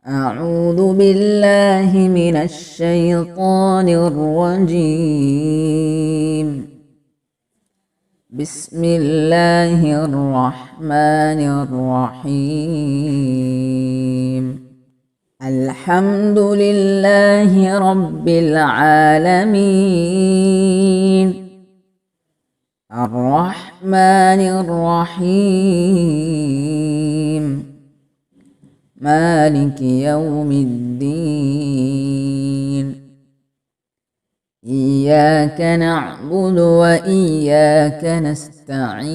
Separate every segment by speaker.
Speaker 1: أعوذ بالله من الشيطان الرجيم. بسم الله الرحمن الرحيم. الحمد لله رب العالمين. الرحمن الرحيم. مالك يوم الدين. إياك نعبد وإياك نستعين.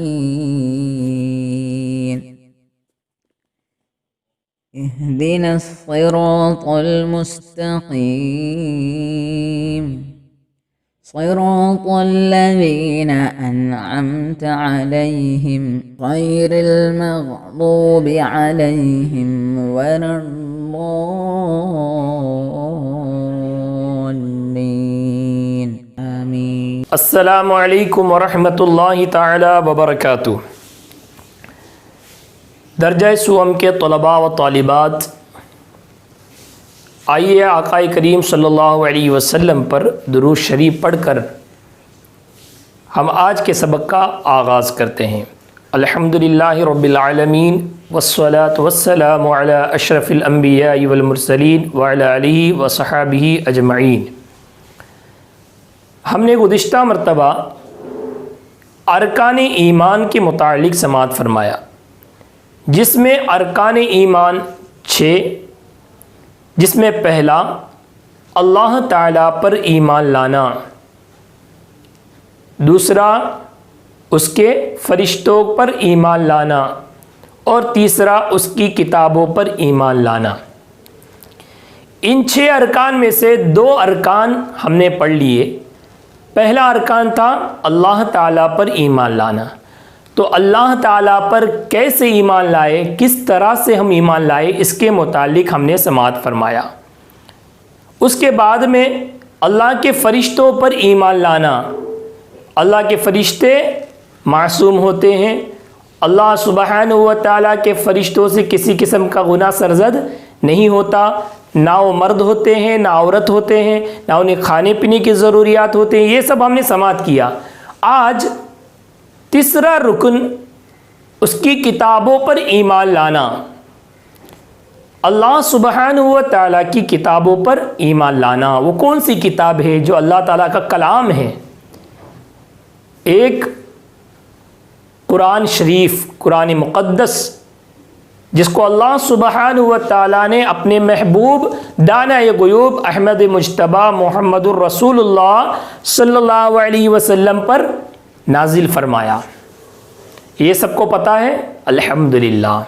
Speaker 1: اهدنا الصراط المستقيم. صراط الذين أنعمت عليهم غير المغضوب عليهم ولا الضالين. آمين.
Speaker 2: السلام علیکم ورحمۃ اللہ تعالی وبرکاتہ۔ درجہ سوم کے طلباء و طالبات، آئیے آقا کریم صلی اللہ علیہ وسلم پر درود شریف پڑھ کر ہم آج کے سبق کا آغاز کرتے ہیں۔ الحمدللہ رب العالمین والصلاة والسلام علی اشرف الانبیاء والمرسلین وعلی آلہ وصحابہ اجمعین۔ ہم نے گزشتہ مرتبہ ارکان ایمان کے متعلق سماعت فرمایا، جس میں ارکان ایمان 6، جس میں پہلا اللہ تعالیٰ پر ایمان لانا، دوسرا اس کے فرشتوں پر ایمان لانا، اور تیسرا اس کی کتابوں پر ایمان لانا۔ ان 6 ارکان میں سے 2 ارکان ہم نے پڑھ لیے۔ پہلا ارکان تھا اللہ تعالیٰ پر ایمان لانا، تو اللہ تعالیٰ پر کیسے ایمان لائے، کس طرح سے ہم ایمان لائے، اس کے متعلق ہم نے سماعت فرمایا۔ اس کے بعد میں اللہ کے فرشتوں پر ایمان لانا۔ اللہ کے فرشتے معصوم ہوتے ہیں، اللہ سبحانہ و تعالیٰ کے فرشتوں سے کسی قسم کا گناہ سرزد نہیں ہوتا، نہ وہ مرد ہوتے ہیں نہ عورت ہوتے ہیں، نہ انہیں کھانے پینے کی ضروریات ہوتے ہیں۔ یہ سب ہم نے سماعت کیا۔ آج تیسرا رکن اس کی کتابوں پر ایمان لانا۔ اللہ سبحانہ و تعالیٰ کی کتابوں پر ایمان لانا۔ وہ کون سی کتاب ہے؟ جو اللہ تعالیٰ کا کلام ہے۔ ایک قرآن شریف، قرآن مقدس، جس کو اللہ سبحانہ و تعالیٰ نے اپنے محبوب دانۂ غیوب احمد مجتبیٰ محمد الرسول اللہ صلی اللہ علیہ وسلم پر نازل فرمایا۔ یہ سب کو پتہ ہے الحمدللہ۔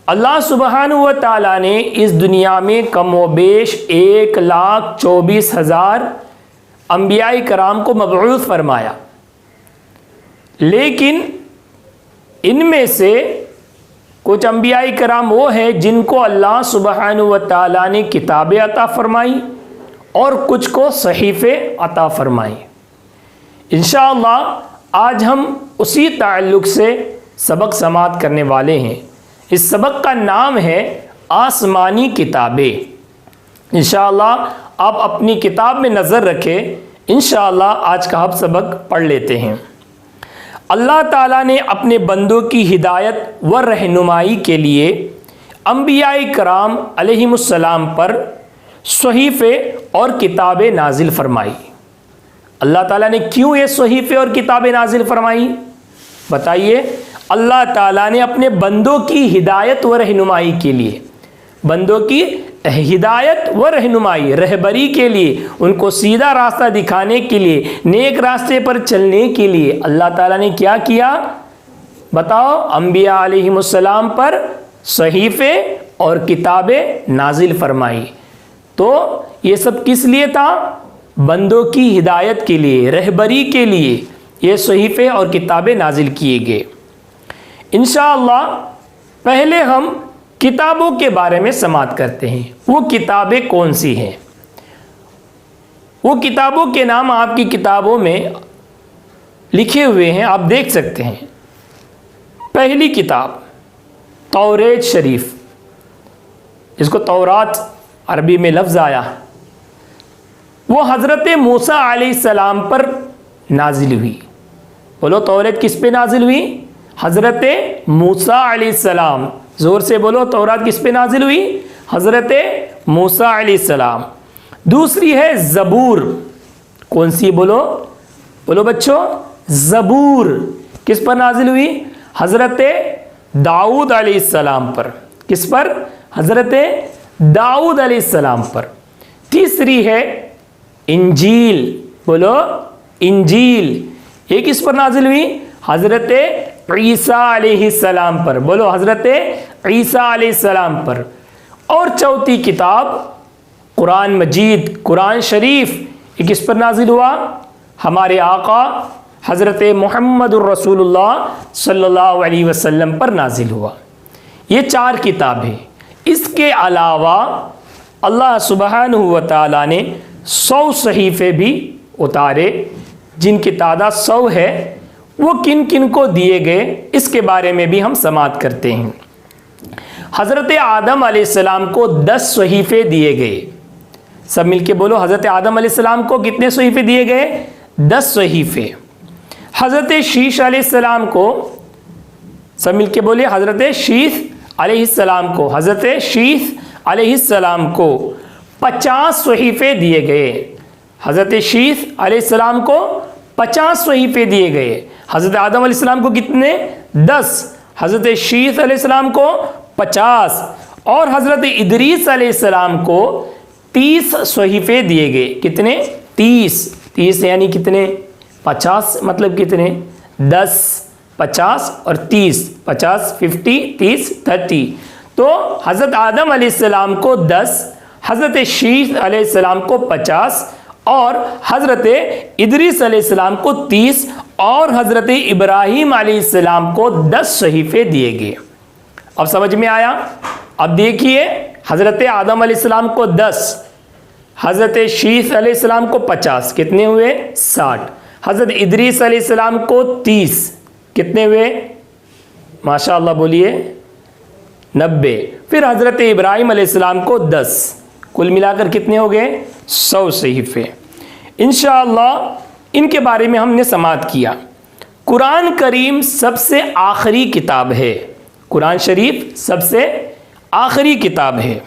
Speaker 2: اللہ سبحانہ و تعالیٰ نے اس دنیا میں کم و بیش 1,24,000 انبیاء کرام کو مبعوث فرمایا، لیکن ان میں سے کچھ انبیاء کرام وہ ہیں جن کو اللہ سبحانہ و تعالیٰ نے کتابیں عطا فرمائی اور کچھ کو صحیفے عطا فرمائی۔ انشاءاللہ آج ہم اسی تعلق سے سبق سماعت کرنے والے ہیں۔ اس سبق کا نام ہے آسمانی کتابیں۔ انشاءاللہ آپ اپنی کتاب میں نظر رکھیں۔ انشاءاللہ آج کا ہم سبق پڑھ لیتے ہیں۔ اللہ تعالیٰ نے اپنے بندوں کی ہدایت و رہنمائی کے لیے انبیاء کرام علیہم السلام پر صحیفے اور کتابیں نازل فرمائی۔ اللہ تعالیٰ نے کیوں یہ صحیفے اور کتابیں نازل فرمائی؟ بتائیے۔ اللہ تعالیٰ نے اپنے بندوں کی ہدایت و رہنمائی کے لیے، بندوں کی ہدایت و رہنمائی، رہبری کے لیے، ان کو سیدھا راستہ دکھانے کے لیے، نیک راستے پر چلنے کے لیے اللہ تعالیٰ نے کیا کیا؟ بتاؤ۔ انبیاء علیہم السلام پر صحیفے اور کتابیں نازل فرمائی۔ تو یہ سب کس لیے تھا؟ بندوں کی ہدایت کے لیے، رہبری کے لیے یہ صحیفے اور کتابیں نازل کیے گئے۔ انشاءاللہ پہلے ہم کتابوں کے بارے میں سماعت کرتے ہیں۔ وہ کتابیں کون سی ہیں؟ وہ کتابوں کے نام آپ کی کتابوں میں لکھے ہوئے ہیں، آپ دیکھ سکتے ہیں۔ پہلی کتاب توریت شریف، اس کو تورات عربی میں لفظ آیا، وہ حضرت موسیٰ علیہ السلام پر نازل ہوئی۔ بولو تورات کس پہ نازل ہوئی؟ حضرت موسیٰ علیہ السلام۔ زور سے بولو تورات کس پہ نازل ہوئی؟ حضرت موسیٰ علیہ السلام۔ دوسری ہے زبور، کون سی؟ بولو بولو بچوں، زبور کس پر نازل ہوئی؟ حضرت داؤد علیہ السلام پر۔ کس پر؟ حضرت داؤد علیہ السلام پر۔ تیسری ہے انجیل، بولو انجیل، یہ کس پر نازل ہوئی؟ حضرت عیسیٰ علیہ السلام پر۔ بولو حضرت عیسیٰ علیہ السلام پر۔ اور چوتھی کتاب قرآن مجید، قرآن شریف، یہ کس پر نازل ہوا؟ ہمارے آقا حضرت محمد الرسول اللہ صلی اللہ علیہ وسلم پر نازل ہوا۔ یہ 4 کتابیں۔ اس کے علاوہ اللہ سبحانہ و تعالیٰ نے 100 صحیفے بھی اتارے، جن کی تعداد 100 ہے۔ وہ کن کن کو دیے گئے اس کے بارے میں بھی ہم سماعت کرتے ہیں۔ حضرت آدم علیہ السلام کو 10 صحیفے دیے گئے۔ سب مل کے بولو، حضرت آدم علیہ السلام کو کتنے صحیفے دیے گئے؟ 10 صحیفے۔ حضرت شیش علیہ السلام کو، سب مل کے بولے، حضرت شیش علیہ السلام کو، حضرت شیش علیہ السلام کو 50 صحیفے دیے گئے۔ حضرت شیش علیہ السلام کو 50 صحیفے دیے گئے۔ حضرت آدم علیہ السلام کو کتنے؟ 10۔ حضرت شیش علیہ السلام کو 50، اور حضرت ادریس علیہ السلام کو 30 صحیفے دیے گئے۔ کتنے؟ 30 یعنی کتنے؟ 50 مطلب کتنے؟ 10، 50 اور 30، 50، 50، 30، 30۔ تو حضرت آدم علیہ السلام کو 10، حضرت شیش علیہ السلام کو 50، اور حضرت ادریس علیہ السلام کو 30، اور حضرت ابراہیم علیہ السلام کو 10 صحیفے دیے گئے۔ اب سمجھ میں آیا؟ اب دیکھیے، حضرت آدم علیہ السلام کو 10، حضرت شیش علیہ السلام کو 50، کتنے ہوئے؟ 60۔ حضرت ادریس علیہ السلام کو 30، کتنے ہوئے؟ ماشاءاللہ بولیے 90۔ پھر حضرت ابراہیم علیہ السلام کو 10، کل ملا کر کتنے ہو گئے؟ 100 صحیفے۔ انشاءاللہ ان کے بارے میں ہم نے سماعت کیا۔ قرآن کریم سب سے آخری کتاب ہے، قرآن شریف سب سے آخری کتاب ہے۔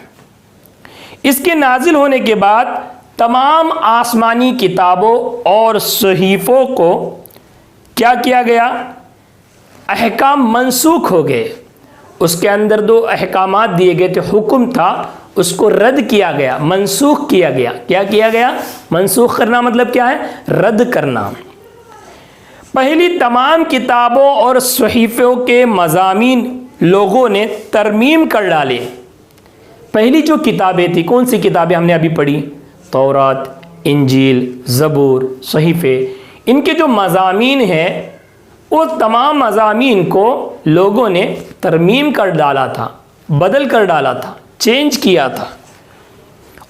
Speaker 2: اس کے نازل ہونے کے بعد تمام آسمانی کتابوں اور صحیفوں کو کیا کیا گیا؟ احکام منسوخ ہو گئے۔ اس کے اندر 2 احکامات دیے گئے تھے، حکم تھا، اس کو رد کیا گیا، منسوخ کیا گیا۔ کیا کیا گیا؟ منسوخ کرنا مطلب کیا ہے؟ رد کرنا۔ پہلی تمام کتابوں اور صحیفوں کے مضامین لوگوں نے ترمیم کر ڈالے۔ پہلی جو کتابیں تھی، کون سی کتابیں ہم نے ابھی پڑھی؟ تورات، انجیل، زبور، صحیفے، ان کے جو مضامین ہیں وہ تمام مضامین کو لوگوں نے ترمیم کر ڈالا تھا، بدل کر ڈالا تھا، چینج کیا تھا،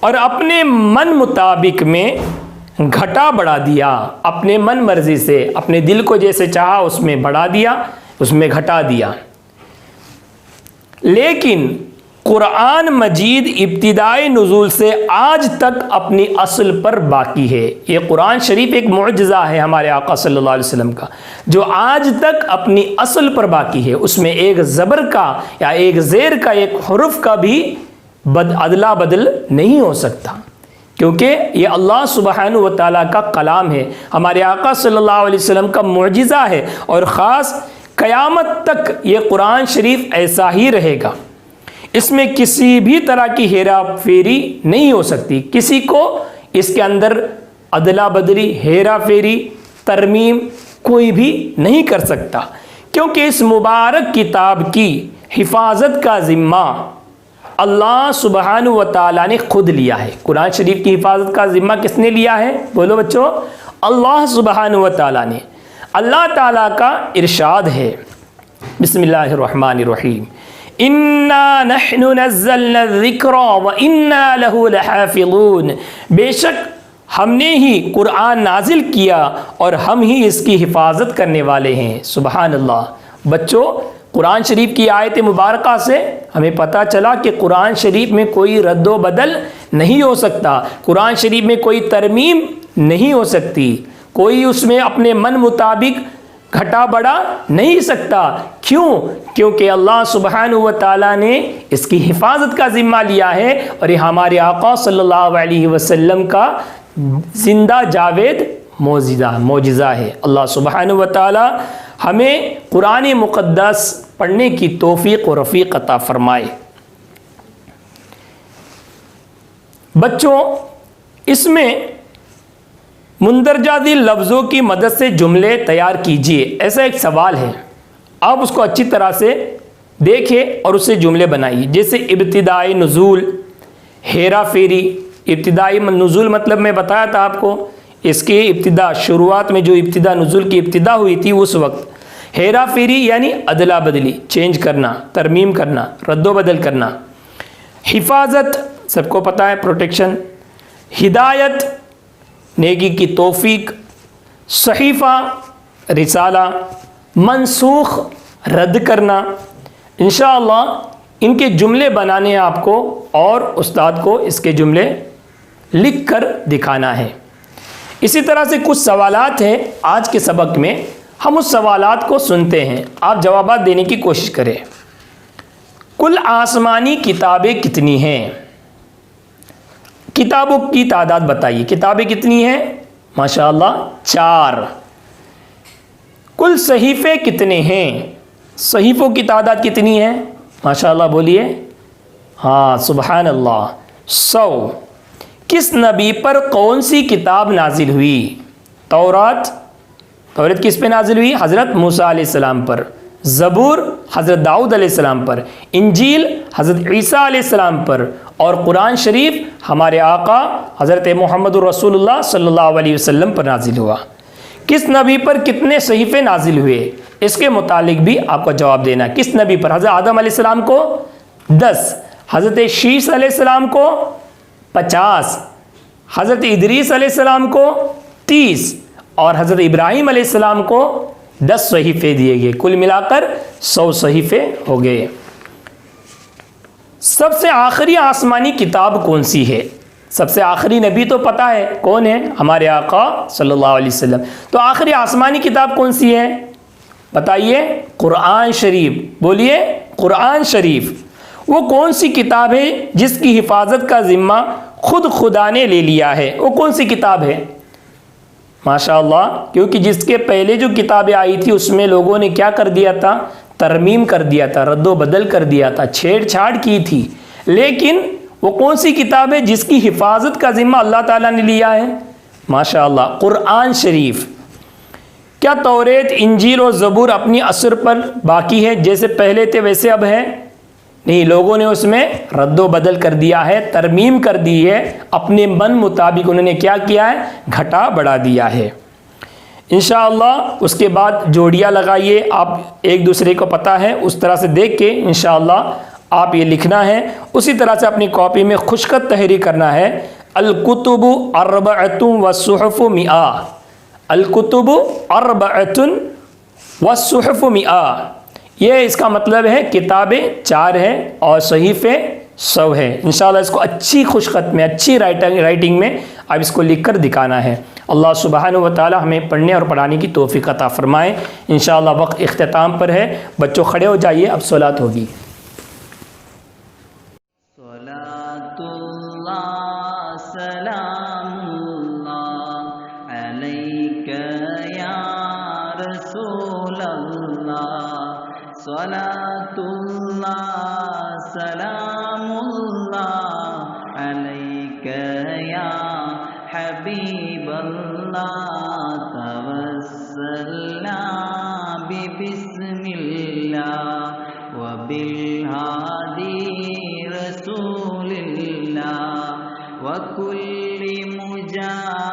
Speaker 2: اور اپنے من مطابق میں گھٹا بڑھا دیا، اپنے من مرضی سے، اپنے دل کو جیسے چاہا اس میں بڑھا دیا، اس میں گھٹا دیا۔ لیکن قرآن مجید ابتدائی نزول سے آج تک اپنی اصل پر باقی ہے۔ یہ قرآن شریف ایک معجزہ ہے ہمارے آقا صلی اللہ علیہ وسلم کا، جو آج تک اپنی اصل پر باقی ہے۔ اس میں ایک زبر کا یا ایک زیر کا، ایک حرف کا بھی ادلا بدل نہیں ہو سکتا، کیونکہ یہ اللہ سبحانہ و تعالیٰ کا کلام ہے، ہمارے آقا صلی اللہ علیہ وسلم کا معجزہ ہے، اور خاص قیامت تک یہ قرآن شریف ایسا ہی رہے گا۔ اس میں کسی بھی طرح کی ہیرا پھیری نہیں ہو سکتی، کسی کو اس کے اندر ادلا بدلی، ہیرا پھیری، ترمیم کوئی بھی نہیں کر سکتا، کیونکہ اس مبارک کتاب کی حفاظت کا ذمہ اللہ سبحانہ و تعالیٰ نے خود لیا ہے۔ قرآن شریف کی حفاظت کا ذمہ کس نے لیا ہے؟ بولو بچوں، اللہ سبحانہ و تعالیٰ نے۔ اللہ تعالیٰ کا ارشاد ہے، بسم اللہ الرحمن الرحیم، اِنَّا نَحْنُ نَزَّلْنَا الذِّكْرَ وَإِنَّا لَهُ لَحَافِظُونَ، بے شک ہم نے ہی قرآن نازل کیا اور ہم ہی اس کی حفاظت کرنے والے ہیں۔ سبحان اللہ۔ بچوں، قرآن شریف کی آیت مبارکہ سے ہمیں پتہ چلا کہ قرآن شریف میں کوئی رد و بدل نہیں ہو سکتا، قرآن شریف میں کوئی ترمیم نہیں ہو سکتی، کوئی اس میں اپنے من مطابق گھٹا بڑھا نہیں سکتا۔ کیوں؟ کیونکہ اللہ سبحانہ و تعالیٰ نے اس کی حفاظت کا ذمہ لیا ہے، اور یہ ہمارے آقا صلی اللہ علیہ وسلم کا زندہ جاوید معجزہ ہے۔ اللہ سبحانہ و تعالیٰ ہمیں قرآن مقدس پڑھنے کی توفیق و رفیق عطا فرمائے۔ بچوں، اس میں مندرجہ ذیل لفظوں کی مدد سے جملے تیار کیجیے۔ ایسا ایک سوال ہے، آپ اس کو اچھی طرح سے دیکھیں اور اس سے جملے بنائیے۔ جیسے ابتدائی نزول، ہیرا پھیری۔ ابتدائی نزول مطلب میں بتایا تھا آپ کو، اس کی ابتدا، شروعات میں جو ابتدا نزول کی ابتدا ہوئی تھی اس وقت۔ ہیرا پھیری یعنی ادلا بدلی، چینج کرنا، ترمیم کرنا، رد و بدل کرنا۔ حفاظت سب کو پتہ ہے، پروٹیکشن۔ ہدایت نیکی کی توفیق۔ صحیفہ رسالہ۔ منسوخ رد کرنا۔ انشاءاللہ ان کے جملے بنانے ہیں آپ کو، اور استاد کو اس کے جملے لکھ کر دکھانا ہے۔ اسی طرح سے کچھ سوالات ہیں آج کے سبق میں، ہم اس سوالات کو سنتے ہیں، آپ جوابات دینے کی کوشش کریں۔ کل آسمانی کتابیں کتنی ہیں؟ کتابوں کی تعداد بتائیے، کتابیں کتنی ہیں؟ ماشاءاللہ 4۔ کل صحیفے کتنے ہیں؟ صحیفوں کی تعداد کتنی ہے؟ ماشاءاللہ بولیے۔ ہاں سبحان اللہ، 100۔ کس نبی پر کون سی کتاب نازل ہوئی؟ تورات کس پہ نازل ہوئی؟ حضرت موسیٰ علیہ السلام پر۔ زبور حضرت داؤد علیہ السلام پر۔ انجیل حضرت عیسیٰ علیہ السلام پر۔ اور قرآن شریف ہمارے آقا حضرت محمد الرسول اللہ صلی اللہ علیہ وسلم پر نازل ہوا۔ کس نبی پر کتنے صحیفے نازل ہوئے؟ اس کے متعلق بھی آپ کو جواب دینا۔ کس نبی پر؟ حضرت آدم علیہ السلام کو 10، حضرت شیس علیہ السلام کو 50، حضرت ادریس علیہ السلام کو 30، اور حضرت ابراہیم علیہ السلام کو 10 صحیفے دیے گئے۔ کل ملا کر 100 صحیفے ہو گئے۔ سب سے آخری آسمانی کتاب کون سی ہے؟ سب سے آخری نبی تو پتہ ہے کون ہے، ہمارے آقا صلی اللہ علیہ وسلم۔ تو آخری آسمانی کتاب کون سی ہے بتائیے؟ قرآن شریف۔ بولیے قرآن شریف۔ وہ کون سی کتاب ہے جس کی حفاظت کا ذمہ خود خدا نے لے لیا ہے؟ وہ کون سی کتاب ہے؟ ماشاءاللہ، کیونکہ جس کے پہلے جو کتابیں آئی تھی اس میں لوگوں نے کیا کر دیا تھا؟ ترمیم کر دیا تھا، رد و بدل کر دیا تھا، چھیڑ چھاڑ کی تھی۔ لیکن وہ کون سی کتاب ہے جس کی حفاظت کا ذمہ اللہ تعالیٰ نے لیا ہے؟ ماشاءاللہ، قرآن شریف۔ کیا توریت، انجیل اور زبور اپنی اثر پر باقی ہے؟ جیسے پہلے تھے ویسے اب ہے؟ نہیں، لوگوں نے اس میں رد و بدل کر دیا ہے، ترمیم کر دی ہے، اپنے من مطابق انہوں نے کیا کیا ہے؟ گھٹا بڑھا دیا ہے۔ انشاءاللہ اس کے بعد جوڑیاں لگائیے، آپ ایک دوسرے کو پتہ ہے اس طرح سے دیکھ کے انشاءاللہ آپ یہ لکھنا ہے۔ اسی طرح سے اپنی کاپی میں خوشخط تحریر کرنا ہے۔ الکتب اربعۃ والصحف مئہ۔ الکتب اربعۃ والصحف مئہ، یہ اس کا مطلب ہے کتابیں 4 ہیں اور صحیفے 100 ہے۔ انشاءاللہ اس کو اچھی خوشخط میں، اچھی رائٹنگ میں اب اس کو لکھ کر دکھانا ہے۔ اللہ سبحانہ و تعالی ہمیں پڑھنے اور پڑھانے کی توفیق عطا فرمائے۔ انشاءاللہ وقت اختتام پر ہے، بچوں کھڑے ہو جائیے، اب صلاۃ ہوگی۔
Speaker 1: صلاۃ اللہ سلام اللہ علیک یا رسول اللہ، صلاۃ اللہ سلام اللہ علیک یا حبیب اللہ، توسلنا ببسم اللہ وبالہادی رسول اللہ وکل مجاہد